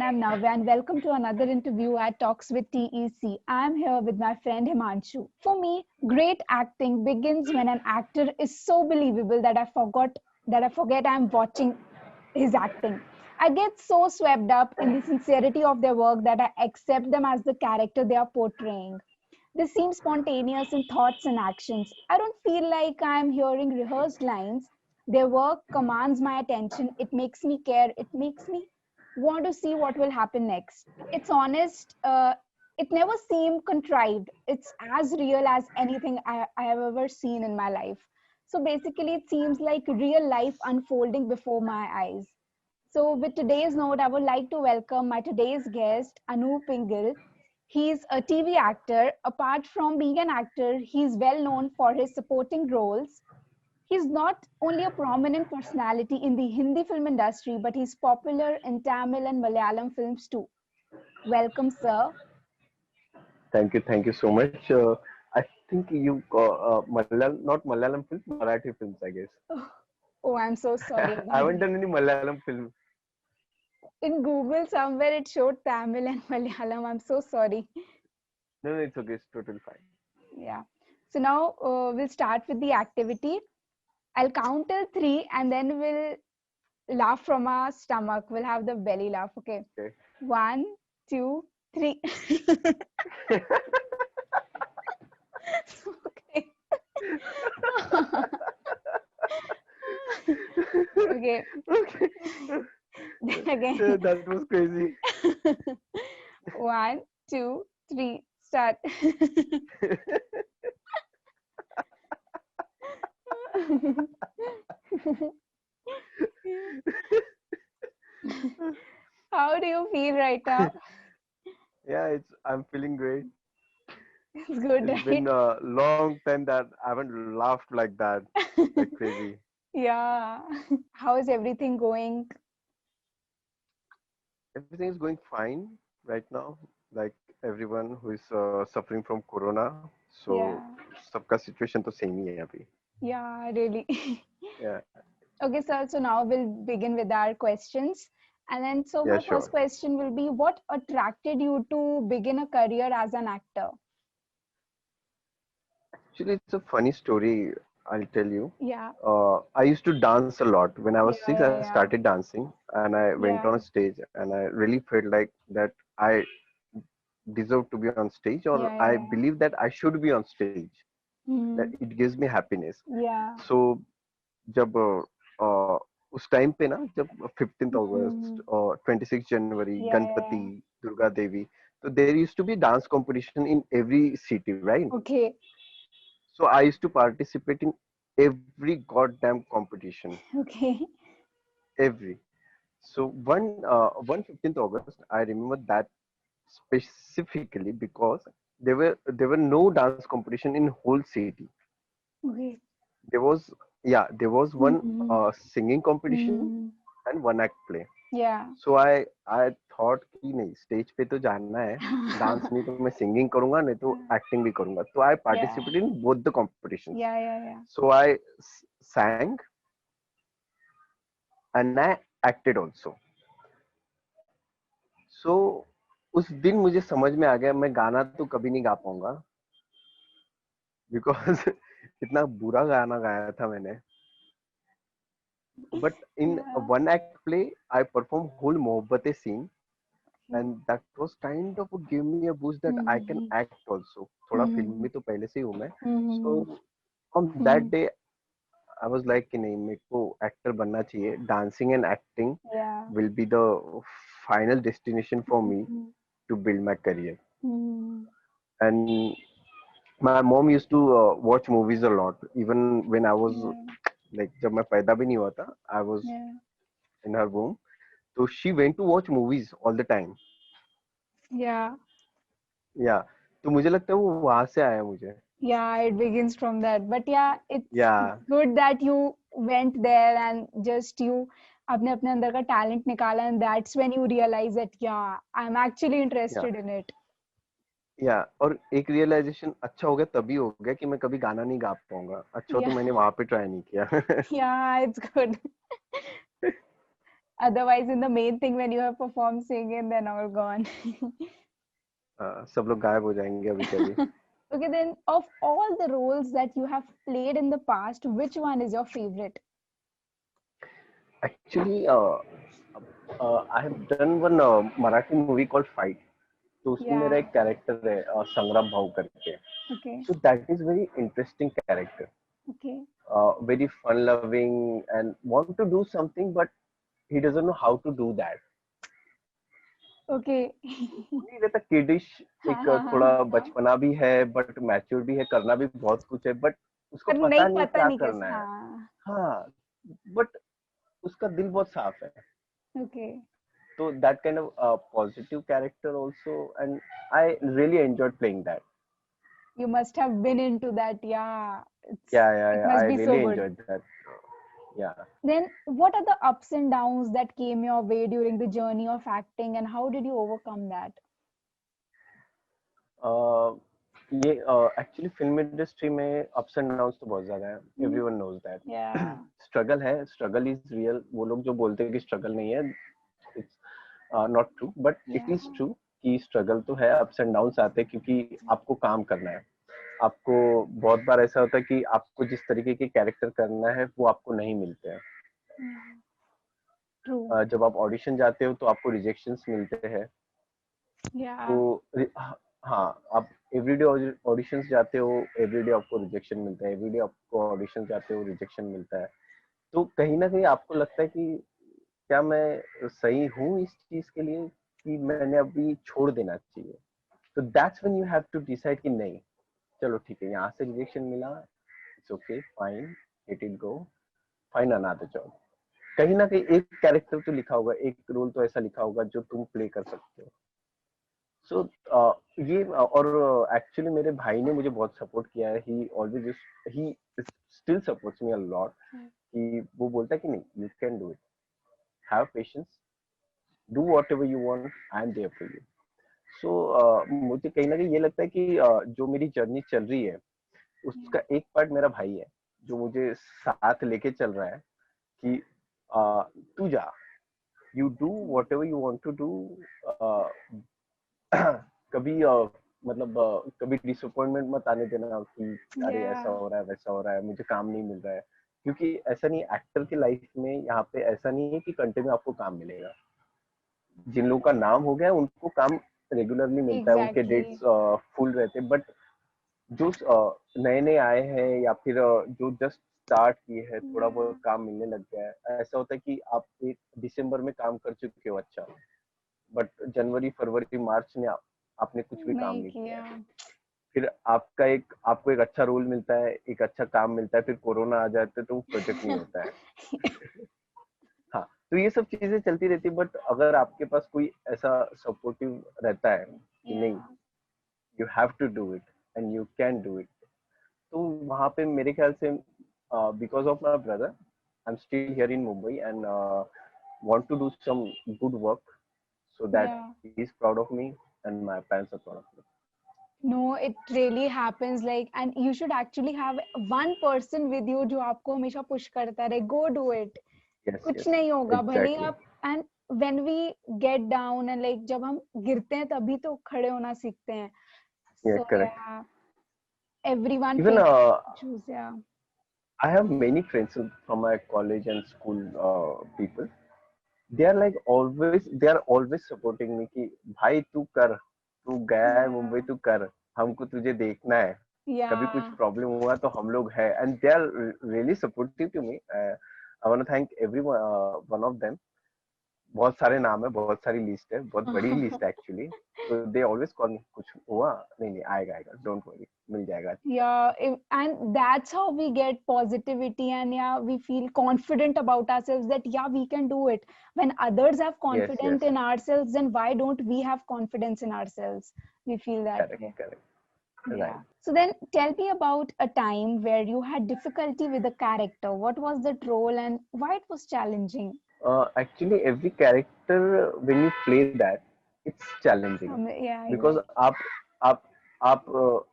everyone, I'm Navya and welcome to another interview at Talks with TEC. I'm here with my friend Himanshu. For me, great acting begins when an actor is so believable that I forget I'm watching his acting. I get so swept up in the sincerity of their work that I accept them as the character they are portraying. They seem spontaneous in thoughts and actions. I don't feel like I'm hearing rehearsed lines. Their work commands my attention. It makes me care. It makes me want to see what will happen next. It's honest. It never seemed contrived. It's as real as anything I have ever seen in my life. So basically, it seems like real life unfolding before my eyes. So, with today's note, I would like to welcome my today's guest, Anup Pingle. He's a TV actor. Apart from being an actor, he's well known for his supporting roles. He's not only a prominent personality in the Hindi film industry, but he's popular in Tamil and Malayalam films too. Welcome, sir. Thank you so much. I think you Malayalam, not Malayalam films, Marathi films, I guess. Oh, I'm so sorry I about haven't that. done any Malayalam film. In Google, somewhere it showed Tamil and Malayalam. I'm so sorry. No, it's okay. It's totally fine. Yeah. So now we'll start with the activity. I'll count till three and then we'll laugh from our stomach. We'll have the belly laugh. Okay. Okay. One, two, three. Okay. Okay. Okay. Then again. That was crazy. One, two, three. Start. How do you feel right now? Yeah, I'm feeling great. It's good, It's been right? a long time that I haven't laughed like that, like crazy. Yeah. How is everything going? Everything is going fine right now. Like everyone who is suffering from corona, so Yeah. सबका situation तो same ही है अभी. Yeah, really. Yeah, Okay, sir. So now we'll begin with our questions. And then, so yeah, my first sure. question will be, what attracted you to begin a career as an actor? Actually, it's a funny story. I'll tell you. Yeah. I used to dance a lot. When I was Yeah, 6, I yeah, yeah. started dancing, and I went Yeah. on a stage, and I really felt like that I deserve to be on stage, or Yeah, yeah, I yeah. believe that I should be on stage. That Hmm. it gives me happiness. Yeah. So, जब उस time पे ना जब 15th Hmm. अगस्त और 26 जनवरी Yeah, yeah, Ganpati yeah. Durga Devi तो there used to be dance competition in every city right Okay. So I used to participate in every goddamn competition Okay. every so one 15th August I remember that specifically because there were no dance competition in whole city. Okay. There was there was one Hmm. singing competition Hmm. and one act play. Yeah. So I thought कि नहीं stage पे तो जाना है dance नहीं तो मैं singing करूंगा नहीं तो एक्टिंग भी करूंगा तो आई Yeah. Participate in both the competitions Yeah, yeah, yeah. So I sang and I acted also. So उस दिन मुझे समझ में आ गया मैं गाना तो कभी नहीं गा पाऊंगा बिकॉज इतना बुरा गाना गाया था मैंने. But in Yeah. one act play, I performed whole Mohabbatein scene, Okay. and that was kind of give me a boost that I can Hmm. act also. थोड़ा फिल्म Hmm. में तो पहले से ही हूँ मैं. So Hmm. on Hmm. that day, I was like कि नहीं मेरे को actor बनना चाहिए. Dancing and acting Yeah. will be the final destination for me Hmm. to build my career. Hmm. And my mom used to watch movies a lot. Even when I was Yeah. like जब मैं पैदा भी नहीं हुआ था, I was Yeah. in her womb. So she went to watch movies all the time. Yeah. Yeah. तो मुझे लगता है वो वहां से आया मुझे. Yeah, it begins from that. But yeah, it's Yeah. good that you went there and just you अपने अपने अंदर का talent निकाला and that's when you realize that yeah, I'm actually Yeah. interested in it. Yeah. और एक realisation अच्छा हो गया तभी हो गया कि मैं कभी गाना नहीं गा पाऊंगा. अच्छा हो तो Yeah. मैंने वहां पे ट्राई नहीं किया. Yeah, it's good. Otherwise, in the main thing, when you have performed singing, then all gone. सब लोग गायब हो जाएंगे अभी के अभी. Okay, then of all the roles that you have played in the past, which one is your favorite? Actually, I have done one Marathi movie called Fight. तो उसमें मेरा Yeah. एक कैरेक्टर है संग्राम भाऊ करके. Okay. So that is very interesting character. Okay. Very fun loving and want to do something but he doesn't know how to do that. Okay. नहीं रहता किडिश, हाँ एक हाँ हाँ थोड़ा हाँ. बचपना भी है बट मैच्योर भी है, करना भी बहुत कुछ है बट उसको पर नहीं पता नहीं पता क्या नहीं कैसे. करना है. हाँ. हाँ, बट उसका दिल बहुत साफ है. Okay. So that kind of positive character also, and I really enjoyed playing that. You must have been into that. Yeah. Yeah, yeah, It yeah, I must be so really good. enjoyed that. Yeah. Then, what are the ups and downs that came your way during the journey of acting, and how did you overcome that? Uh, ये actually film industry में ups and downs तो बहुत ज्यादा है. Everyone knows that. Yeah. Struggle है, struggle is real. वो लोग जो बोलते हैं कि स्ट्रगल नहीं है, it's not true, but it is Yeah. True कि स्ट्रगल तो है. अप्स एंड डाउन्स आते हैं क्योंकि आपको काम करना है. आपको बहुत बार ऐसा होता है कि आपको जिस तरीके के कैरेक्टर करना है वो आपको नहीं मिलते हैं. Yeah. True. जब आप ऑडिशन जाते हो तो आपको रिजेक्शंस मिलते हैं. Yeah. तो हाँ, आप एवरीडे ऑडिशंस जाते हो, एवरीडे आपको रिजेक्शन मिलता है. एवरीडे आपको ऑडिशन जाते हो, रिजेक्शन मिलता है. तो कहीं ना कहीं आपको लगता है कि क्या मैं सही हूँ इस चीज के लिए कि मैंने अभी छोड़ देना चाहिए. तो that's when you have to decide कि नहीं, चलो ठीक है, यहाँ से रिजेक्शन मिला, it's okay, fine, let it go, find another job. कहीं ना कहीं एक कैरेक्टर तो लिखा होगा, एक रोल तो ऐसा लिखा होगा जो तुम प्ले कर सकते हो. सो ये और एक्चुअली मेरे भाई ने मुझे बहुत सपोर्ट किया है. He still supports me a lot. कि वो बोलता है कि नहीं, you can do it, have patience, do whatever you want, I am there for you. So मुझे कहीं ना कहीं ये लगता है कि जो मेरी जर्नी चल रही है उसका एक पार्ट मेरा भाई है जो मुझे साथ लेके चल रहा है कि तू जा, you do whatever you want to do. कभी मतलब कभी डिसअपॉइंटमेंट मत आने देना कि अरे ऐसा Yeah. हो रहा है, वैसा हो रहा है, मुझे काम नहीं मिल रहा है. क्योंकि ऐसा नहीं, एक्टर की लाइफ में यहाँ पे ऐसा नहीं है कि कंटिन्यू आपको काम मिलेगा. जिन लोगों का नाम हो गया उनको काम रेगुलरली मिलता है, उनके डेट्स Exactly. फुल रहते हैं. बट जो नए नए आए हैं या फिर जो जस्ट स्टार्ट किए हैं, थोड़ा Yeah. बहुत काम मिलने लग गया है, ऐसा होता है कि आप एक दिसंबर में काम कर चुके हो, अच्छा, बट जनवरी फरवरी मार्च में आपने कुछ भी काम नहीं नहीं किया किया. है. फिर आपको एक अच्छा रोल मिलता है, एक अच्छा काम मिलता है, फिर कोरोना आ जाता है तो वो प्रोजेक्ट नहीं होता है. हाँ, तो ये सब चीजें चलती रहती है. बट अगर आपके पास कोई ऐसा सपोर्टिव रहता है कि नहीं, Yeah. You have to do it and you can do it, तो वहां पे मेरे ख्याल से because of my brother I am still here in Mumbai and want to do some good work so that Yeah. he is proud of me and my parents are proud of me. No, it really happens. Like, and you should actually have one person with you जो आपको हमेशा push करता रहे. Go do it. Yes, कुछ yes, नहीं होगा भले ही exactly. आप. And when we get down and like जब हम गिरते हैं तभी तो खड़े होना सीखते हैं. Yeah, So correct. yeah, everyone Even faces issues. Yeah. I have many friends from my college and school people. They are like always, they are always supporting me कि भाई तू कर, तू गया है मुंबई, Yeah. तू कर, हमको तुझे देखना है, कभी कुछ Yeah. प्रॉब्लम हुआ तो हम लोग हैं. And they are really supportive to me. I want to thank every one of them. बहुत सारे नाम है, बहुत सारी लिस्ट है, बहुत बड़ी लिस्ट है एक्चुअली. तो दे ऑलवेज कॉल मी, कुछ हुआ नहीं, नहीं आएगा आएगा, डोंट वरी, मिल जाएगा. Yeah, and that's how we get positivity, and yeah, we feel confident about ourselves that yeah, we can do it. When others have Yes, confidence yes, in ourselves, then why don't we have confidence in ourselves? We feel that correct, way. correct, Yeah. right. So then tell me about a time where you had difficulty with a character. What was that role and why it was challenging? Actually every character when you play that, it's challenging Yeah, because exactly. आप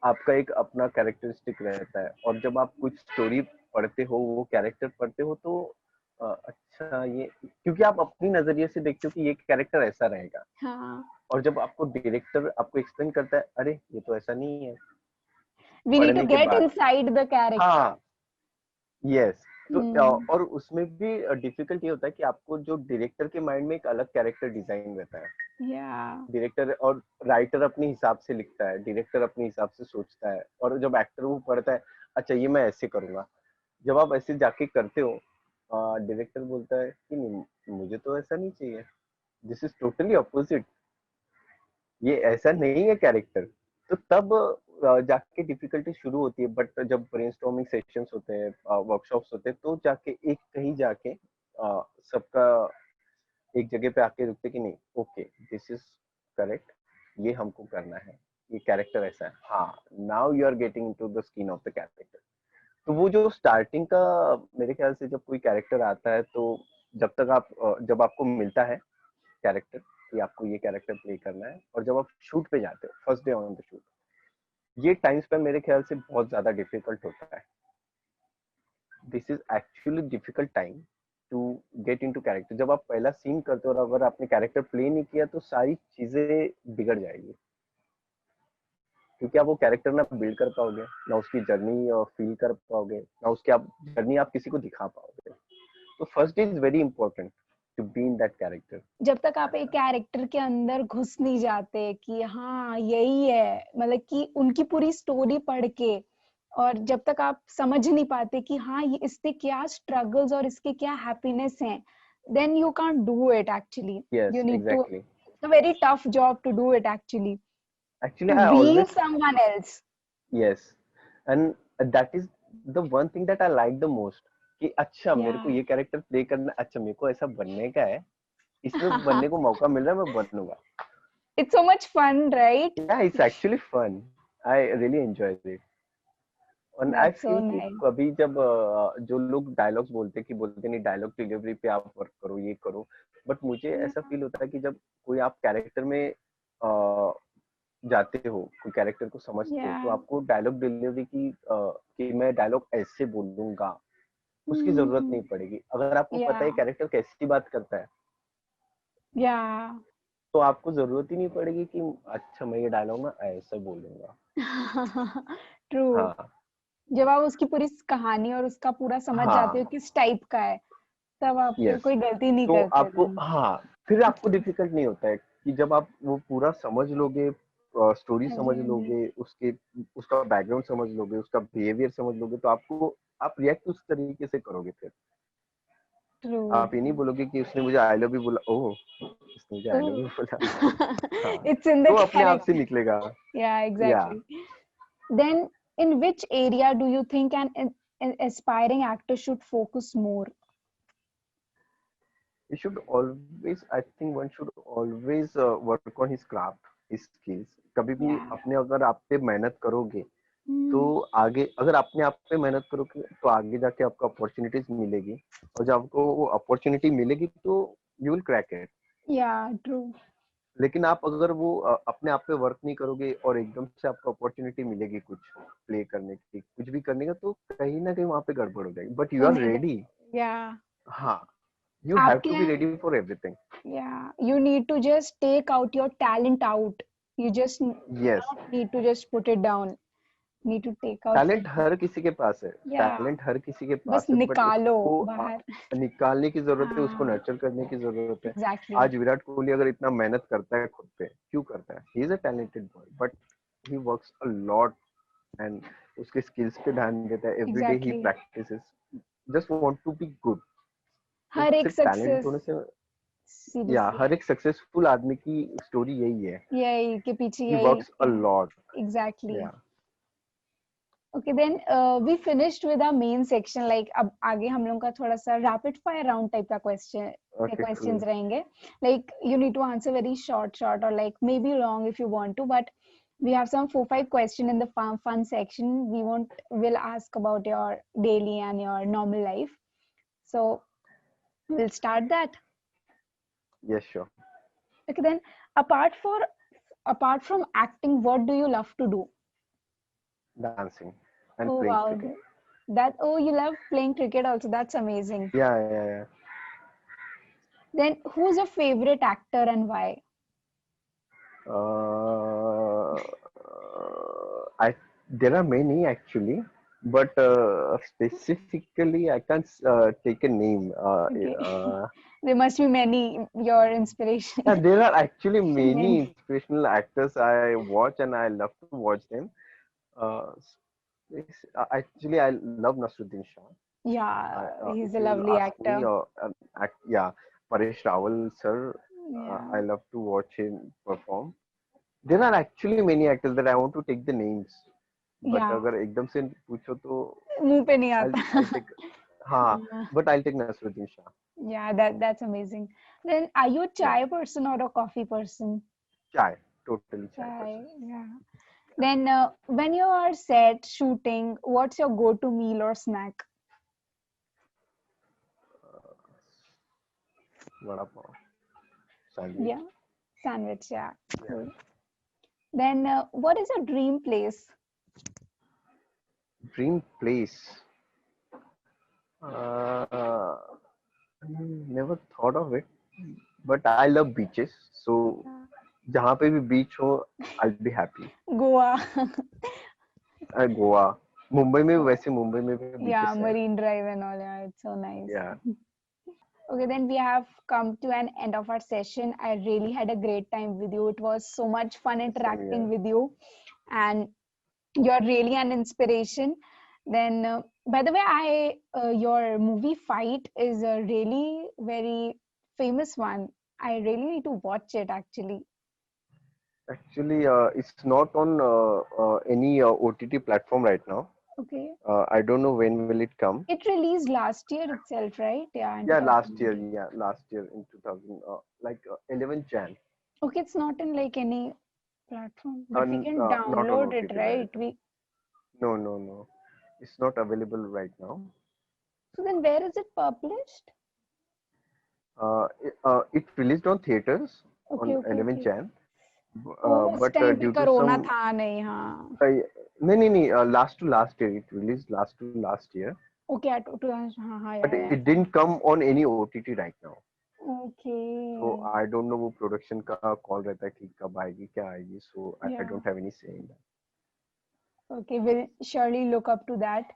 आपका एक अपना characteristic रहता है. और जब आप कुछ स्टोरी पढ़ते हो, वो कैरेक्टर पढ़ते हो, तो अच्छा, ये क्योंकि आप अपनी नजरिए से देखते हो कि ये कैरेक्टर ऐसा रहेगा, हाँ, और जब आपको डायरेक्टर आपको एक्सप्लेन करता है, अरे ये तो ऐसा नहीं है, we need to पढ़ने के get बाद। inside the character. हाँ, यस। तो Hmm. और उसमें भी डिफिकल्ट ये होता है कि आपको जो डायरेक्टर के माइंड में एक अलग कैरेक्टर डिजाइन रहता है। Yeah. डायरेक्टर और राइटर अपने हिसाब से लिखता है, डायरेक्टर अपने हिसाब से सोचता है, और जब एक्टर वो पढ़ता है, अच्छा ये मैं ऐसे करूंगा, जब आप ऐसे जाके करते हो, डायरेक्टर बोलता है कि नहीं, मुझे तो ऐसा नहीं चाहिए, दिस इज टोटली अपोजिट, ये ऐसा नहीं है कैरेक्टर। तो तब जाके डिफिकल्टी शुरू होती है। बट जब ब्रेनस्टॉर्मिंग सेशंस होते हैं, वर्कशॉप्स होते हैं, तो जाके एक कहीं जाके सबका एक जगह पे आके रुकते कि नहीं, ओके दिस इज करेक्ट, ये हमको करना है, ये कैरेक्टर ऐसा है, हाँ now you are getting into the skin of the character. तो वो जो स्टार्टिंग का, मेरे ख्याल से जब कोई कैरेक्टर आता है, तो जब तक आप जब आपको मिलता है कैरेक्टर कि आपको ये कैरेक्टर प्ले करना है, और जब आप शूट पे जाते हो first day on the shoot, ये टाइम स्पेन मेरे ख्याल से बहुत ज्यादा डिफिकल्ट होता है। This is actually difficult time to get into character. जब आप पहला सीन करते हो और अगर आपने कैरेक्टर प्ले नहीं किया, तो सारी चीजें बिगड़ जाएगी, क्योंकि आप वो कैरेक्टर ना बिल्ड कर पाओगे, ना उसकी जर्नी फील कर पाओगे, ना उसकी आप जर्नी आप किसी को दिखा पाओगे। तो first day is very important to be in that character. जब तक आप एक कैरेक्टर के अंदर घुस नहीं जाते कि हाँ यही है, मतलब कि उनकी पूरी स्टोरी पढ़ के, और जब तक आप समझ नहीं पाते कि हाँ ये इसके क्या स्ट्रगल्स और इसके क्या हैप्पीनेस हैं, then you can't do it actually. Yes, You need to, exactly. it's a very tough job to do it actually, actually to I be always, someone else. Yes, and that is the one thing that I like the most, कि अच्छा मेरे को Yeah. ये character play करना, अच्छा मेरे को ऐसा बनने का है, इसमें बनने को मौका मिल रहा है, मैं बनूंगा। It's so much fun, right? या it's actually fun, I really enjoy it. और आई That's so फील कि nice. कभी जब जो लोग डायलॉग्स बोलते कि बोलते नहीं, डायलॉग डिलीवरी पे आप वर्क करो, ये करो, बट मुझे Yeah. ऐसा फील होता है कि जब कोई आप कैरेक्टर में अ, जाते हो, कोई कैरेक्टर को समझते हो, तो Yeah. आपको डायलॉग डिलीवरी की कि मैं डायलॉग ऐसे बोलूंगा, उसकी जरूरत Hmm. नहीं पड़ेगी। अगर आपको पता है Yeah. कैरेक्टर कैसी बात करता है, Yeah. तो आपको जरूरत ही नहीं पड़ेगी कि अच्छा मैं ये डायलॉग ना ऐसे बोलूंगा। True. हाँ, जब आप उसकी पूरी कहानी और उसका पूरा समझ जाते हो हाँ, किस टाइप का है, तब आप फिर यस। कोई गलती नहीं तो करते आपको, तुम। हाँ, फिर आपको डिफिकल्ट नहीं होता है कि जब आप वो पूरा समझ लोगे, स्टोरी हाँ जी, समझ हाँ जी। लोगे, उसके उसका बैकग्राउंड समझ लोगे, उसका बिहेवियर समझ लोगे, तो आपको आप रिएक्ट उस तरीके से करोगे। फिर ट्रू, आप ये नहीं ट्रू। बोलोगे कि उसने मुझे आई लव यू बोला, ओह उसने मुझे आई लव यू बोला। हाँ, It's in the तो अपने आप से character. निकलेगा। Yeah, या exactly. Then, in which area do you think an aspiring actor should focus more? you should always, I think one should always work on his craft, his skills। कभी भी Yeah. अपने अगर आप पे मेहनत करोगे, तो Hmm. आगे अगर आपने आप पे मेहनत करोगे, तो आगे जाके आपको अपॉर्चुनिटीज मिलेगी, और जब आपको वो अपॉर्चुनिटी मिलेगी, तो you will crack it. Yeah, true. लेकिन आप अगर वो अपने आप पे वर्क नहीं करोगे, और एकदम से आपको अपॉर्चुनिटी मिलेगी कुछ प्ले करने की, कुछ भी करने का, तो कहीं ना कहीं वहां पे गड़बड़ हो जाएगी। बट यू तो आर नहीं कर, रेडी। yeah. हाँ, यू हैव टू आपके, be ready for everything. yeah, you need to just take out your talent out. You just yes, not need to just put it down. Need to take out talent from, हर किसी के पास है, yeah, talent हर किसी के बस पास है, but निकालो उसको बाहर। निकालने की जरूरत है, उसको हाँ, नर्चर करने की जरूरत है। exactly, आज विराट कोहली अगर इतना मेहनत करता है खुद पे, क्यों करता है? He is a talented boy, but he works a lot, and उसके स्किल्स पे ध्यान देता है, every day he exactly. Practises, just want to be good. तो हर एक सिर्फ टैलेंट सक्सेस, होने से, या सीरियसली, हर एक सक्सेसफुल आदमी की स्टोरी यही है, यही के पीछे ही यही वर्क्स अ क्या, लॉट। exactly. या Okay, then we finished with our main section. Like अब आगे हम लोग का थोड़ा सा rapid fire round type का ओके, questions कूल। रहेंगे. Like you need to answer very short or like maybe long if you want to. But we have some 4-5 question in the fun section. We'll ask about your daily and your normal life. So we'll start that. Yes, sure. Okay, then apart for apart from acting, what do you love to do? Dancing and Oh playing wow, cricket. You love playing cricket also. That's amazing. Yeah. Then who's your favorite actor and why? Uh, I there are many actually, but specifically I can't take a name. Okay. There must be many your inspiration. Yeah, there are actually many Many. inspirational actors I watch and I love to watch them. Uh, Actually, I love Nasruddin Shah. Yeah, If he's a you'll lovely ask me, actor. yeah, Paresh Rawal sir, Yeah. I love to watch him perform. There are actually many actors that I want to take the names, but Yeah. अगर एकदम से पूछो तो मुंह पे नहीं आता. I'll take हाँ, Yeah. but I'll take Nasruddin Shah. Yeah, that's amazing. Then are you a Yeah, chai person or a coffee person? chai, totally chai Chai, person. yeah. Yeah, Then when you are set shooting, what's your go-to meal or snack? vada pav, sandwich. Yeah, sandwich, yeah. Yeah, Cool. Then what is your dream place? dream place. Uh, never thought of it, but I love beaches. So Yeah. जहाँ पे भी beach हो, I'll be happy. Goa. Goa, Mumbai में वैसे मुंबई में भी Yeah, beaches है. Marine Drive and all. Yeah, it's so nice. Yeah, Okay, then we have come to an end of our session. I really had a great time with you. It was so much fun same interacting here. with you, and you're really an inspiration. Then, by the way, your movie Fight is a really very famous one. I really need to watch it actually. Actually, it's not on any OTT platform right now. Okay, I don't know when will it come. it released last year itself, right? Yeah, in Yeah, last year. 2019. Yeah, last year in 2000, 11 Jan. Okay, it's not in like any platform, but we can Not on download it, OTT right right? now. We No. It's not available right now. So then where is it published? It released on theaters Okay, on okay, 11 okay. Jan, उस but time पे due to corona some था नहीं हाँ. नहीं last to last year it released last to last year, Okay, हाँ हाँ but yeah. it didn't come on any OTT right now. So Okay, I don't know वो production का call रहता है कि कब आएगी क्या आएगी, so I yeah. don't have any say in that. Okay, we'll surely look up to that.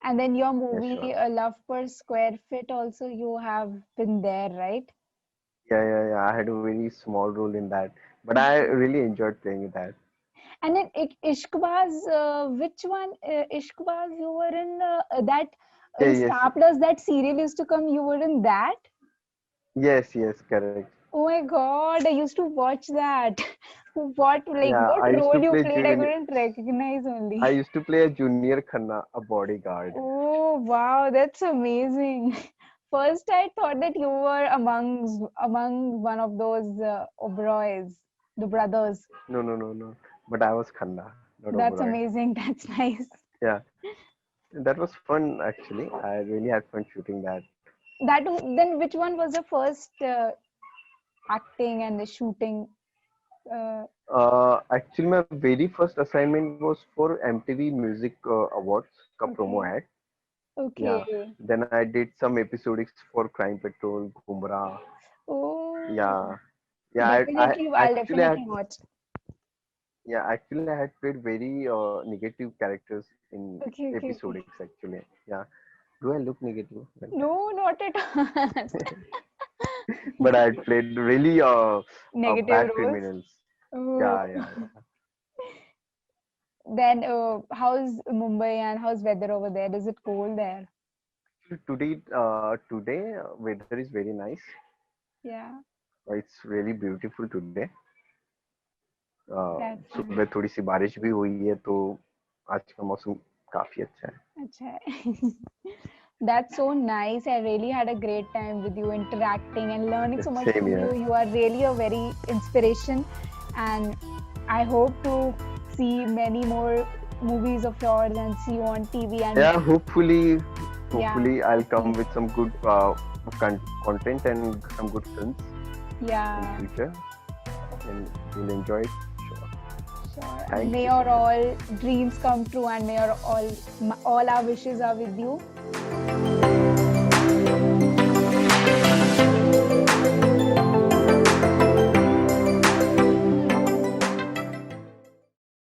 And then your Yeah, movie sure. Love Per Square Fit also you have been there, right? Yeah. I had a very small role in that, but I really enjoyed playing that. And then Ishqbaz, which one? Ishqbaz, you were in that in Yes. Star Plus, that serial used to come. You were in that. Yes, correct. Oh my God, I used to watch that. What Yeah, what I used role to you play played? I couldn't recognize I only. used to play a Junior Khanna, a bodyguard. Oh wow, that's amazing. First, I thought that you were among one of those Oberoys, the brothers. No. But I was Khanna, not That's Oberoi. amazing. That's nice. Yeah, that was fun actually. I really had fun shooting that. Then which one was the first acting and the shooting? Uh, Actually, my very first assignment was for MTV Music Awards का promo okay, ad. Yeah. okay. Then I did some episodics for Crime Patrol, Gumrah. Oh, Yeah. I I'll actually had definitely watch. actually I had played very negative characters in Okay, okay, okay. episodics actually. Yeah. Do I look negative? Well, No, not at all. but I had played really Negative bad roles. criminals. Oh. Yeah. Then, how's Mumbai and how's weather over there? Is it cold there? Today weather is very nice. Yeah, It's really beautiful today. that's सुबह थोड़ी सी बारिश भी हुई है तो आज का मौसम काफी अच्छा है. acha. That's so nice. I really had a great time with you interacting and learning so much Same from you. here. You are really a very inspiration, and I hope to see many more movies of yours and see you on TV. And Yeah, hopefully yeah, I'll come with some good content and some good films in yeah. future, and you'll enjoy it. Sure. Sure. Thank May you. your all dreams come true, and may your all our wishes are with you.